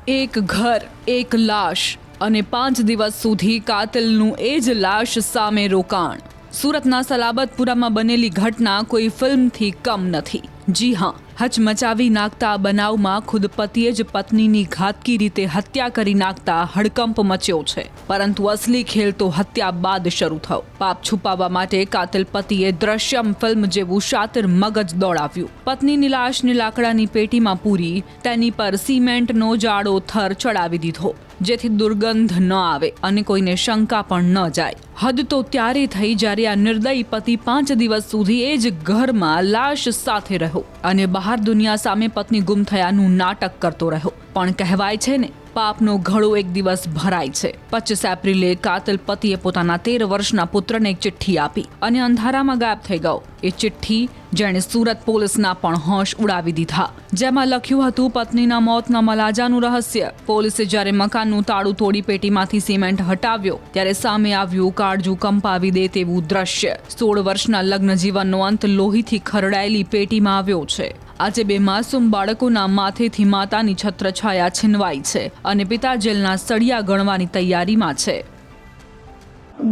એક ઘર, એક લાશ અને 5 દિવસ સુધી કાતિલનું એ જ લાશ સામે રોકાણ. સુરતના સલાબતપુરામાં બનેલી ઘટના કોઈ ફિલ્મથી કમ નથી. જી હા, હચમચાવી નાખતા આ બનાવમાં ખુદ પતિએ જ પત્નીની ઘાતકી રીતે હત્યા કરી નાખતા હડકંપ મચ્યો છે. પરંતુ અસલી ખેલ તો હત્યા બાદ શરૂ થયો. પાપ છુપાવવા માટે કાતિલ પતિએ દ્રશ્યમ ફિલ્મ જેવું શાતિર મગજ દોડાવ્યું. પત્નીની લાશને લાકડાની પેટીમાં પૂરી તેની પર સિમેન્ટનો જાડો થર ચડાવી દીધો, જેથી દુર્ગંધ ન આવે અને કોઈને શંકા પણ ન જાય. હદ તો ત્યારે થઈ જ્યારે આ નિર્દયી પતિ 5 દિવસ સુધી એ જ ઘરમાં લાશ સાથે રહ્યો અને બહાર દુનિયા સામે પત્ની ગુમ થયાનું નાટક કરતો રહ્યો. પણ કહેવાય છે ને, પાપનો ઘડો એક દિવસ ભરાય છે. 25 એપ્રિલે કાતિલ પતિએ પોતાના 13 વર્ષના પુત્રને એક ચિઠ્ઠી આપી અને અંધારામાં ગાયબ થઈ ગયો. એ ચિઠ્ઠી જેણે સુરત પોલીસના પણ હોશ ઉડાવી દીધા. જેમાં લખ્યું હતું પત્નીના મોતના મલાજાનું રહસ્ય. પોલીસે જ્યારે મકાનનું તાળું તોડી પેટીમાંથી સિમેન્ટ હટાવ્યો ત્યારે સામે આવ્યું કાળજું કંપાવી દે તેવું દ્રશ્ય. 16 વર્ષના લગ્ન જીવનનો અંત લોહીથી ખરડાયેલી પેટીમાં આવ્યો છે. આજે 2 માસૂમ બાળકોના માથેથી માતાની છત્રછાયા છીનવાઈ છે અને પિતા જેલના સળિયા ગણવાની તૈયારીમાં છે.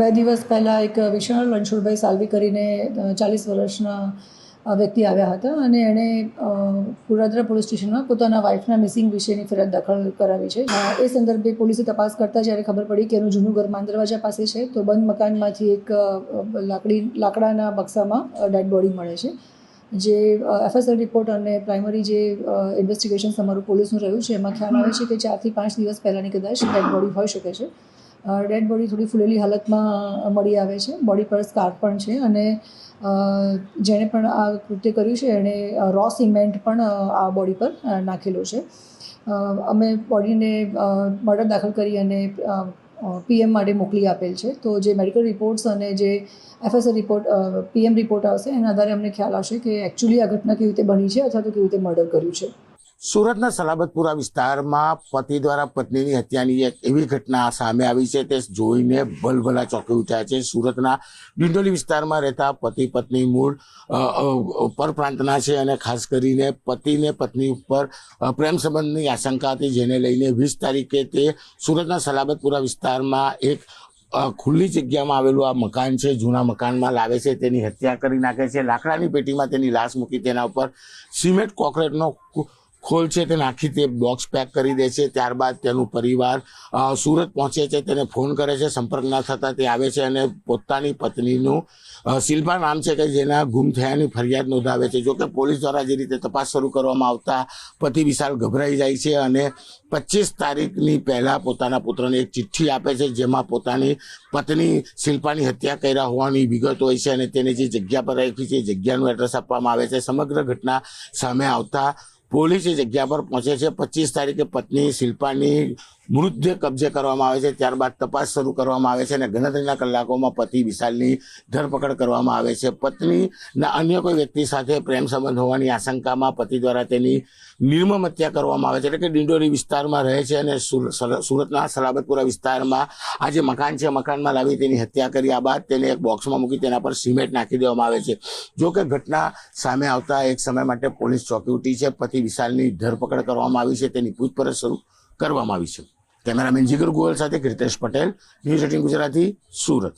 2 દિવસ પહેલાં એક વિશાળ રણછોડભાઈ સાલવી કરીને 40 વર્ષના વ્યક્તિ આવ્યા હતા અને એણે પુરાદરા પોલીસ સ્ટેશનમાં પોતાના વાઇફના મિસિંગ વિશેની ફરિયાદ દાખલ કરાવી છે. એ સંદર્ભે પોલીસે તપાસ કરતાં જ્યારે ખબર પડી કે એનું જૂનું ઘર માંદરવાજા પાસે છે, તો બંધ મકાનમાંથી એક લાકડાના બક્સામાં ડેડ બોડી મળે છે. જે FSL રિપોર્ટ અને પ્રાઇમરી જે ઇન્વેસ્ટિગેશન તમારું પોલીસનું રહ્યું છે, એમાં ખ્યાલ આવે છે કે 4 થી 5 દિવસ પહેલાંની કદાચ ડેડ બોડી હોઈ શકે છે. ડેડ બોડી થોડી ફૂલેલી હાલતમાં મળી આવે છે. બોડી પર સ્કાર પણ છે અને જેણે પણ આ કૃત્ય કર્યું છે એણે રો સિમેન્ટ પણ આ બોડી પર નાખેલો છે. અમે બોડીને મર્ડર દાખલ કરી અને PM માટે મોકલી આપેલ છે. તો જે મેડિકલ રિપોર્ટ્સ અને જે FSL રિપોર્ટ PM રિપોર્ટ આવશે એના આધારે અમને ખ્યાલ આવશે કે એકચ્યુઅલી આ ઘટના કેવી રીતે બની છે અથવા તો કેવી રીતે મર્ડર કર્યું છે. સુરતના સલાબતપુરા વિસ્તારમાં પતિ દ્વારા પત્નીની હત્યાની એક એવી ઘટના સામે આવી છે તે જોઈને ભલભલા ચોંકી ઉઠ્યા છે. સુરતના ડિંડોલી વિસ્તારમાં રહેતા પતિ પત્ની મૂળ પરપ્રાંતના છે અને ખાસ કરીને પતિને પત્ની ઉપર પ્રેમ સંબંધની આશંકા હતી, જેને લઈને 20 તારીખે તે સુરતના સલાબતપુરા વિસ્તારમાં એક ખુલ્લી જગ્યામાં આવેલું આ મકાન છે, જૂના મકાનમાં લાવે છે, તેની હત્યા કરી નાખે છે. લાકડાની પેટીમાં તેની લાશ મૂકી તેના ઉપર સિમેન્ટ કોન્ક્રીટનો ખોલ છે તે નાખી તે બોક્સ પેક કરી દે છે. ત્યારબાદ તેનું પરિવાર સુરત પહોંચે છે, તેને ફોન કરે છે. સંપર્ક ન થતાં તે આવે છે અને પોતાની પત્નીનું શિલ્પા નામ છે કે જેના ગુમ થયાની ફરિયાદ નોંધાવે છે. જોકે પોલીસ દ્વારા જે રીતે તપાસ શરૂ કરવામાં આવતા પતિ વિશાલ ગભરાઈ જાય છે અને 25 તારીખની પહેલાં પોતાના પુત્રને એક ચિઠ્ઠી આપે છે, જેમાં પોતાની પત્ની શિલ્પાની હત્યા કર્યા હોવાની વિગત હોય છે અને તેને જે જગ્યા પર રાખી છે એ જગ્યાનું એડ્રેસ આપવામાં આવે છે. સમગ્ર ઘટના સામે આવતા પોલીસ એ જગ્યા પર પહોંચે છે. 25 તારીખે પત્ની શિલ્પાની મૃતદેહ કબજે કરવામાં આવે છે. ત્યારબાદ તપાસ શરૂ કરવામાં આવે છે અને ગણતરીના કલાકોમાં પતિ વિશાલની ધરપકડ કરવામાં આવે છે. પત્નીના અન્ય કોઈ વ્યક્તિ સાથે પ્રેમ સંબંધ હોવાની આશંકામાં પતિ દ્વારા તેની નિર્મમ હત્યા કરવામાં આવે છે. એટલે કે ડિંડોલી વિસ્તારમાં રહે છે અને સુરતના સલાબતપુરા વિસ્તારમાં આ જે મકાન છે, મકાનમાં લાવી તેની હત્યા કર્યા બાદ તેને એક બોક્સમાં મૂકી તેના પર સિમેન્ટ નાખી દેવામાં આવે છે. જો કે ઘટના સામે આવતા એક સમય માટે પોલીસ ચોંકી ઉઠી છે. પતિ વિશાલની ધરપકડ કરવામાં આવી છે, તેની પૂછપરછ શરૂ કરવામાં આવી છે. કેમેરામેન જીગર ગોયલ સાથે કીર્તેશ પટેલ, ન્યૂઝ 18 ગુજરાતી, સુરત.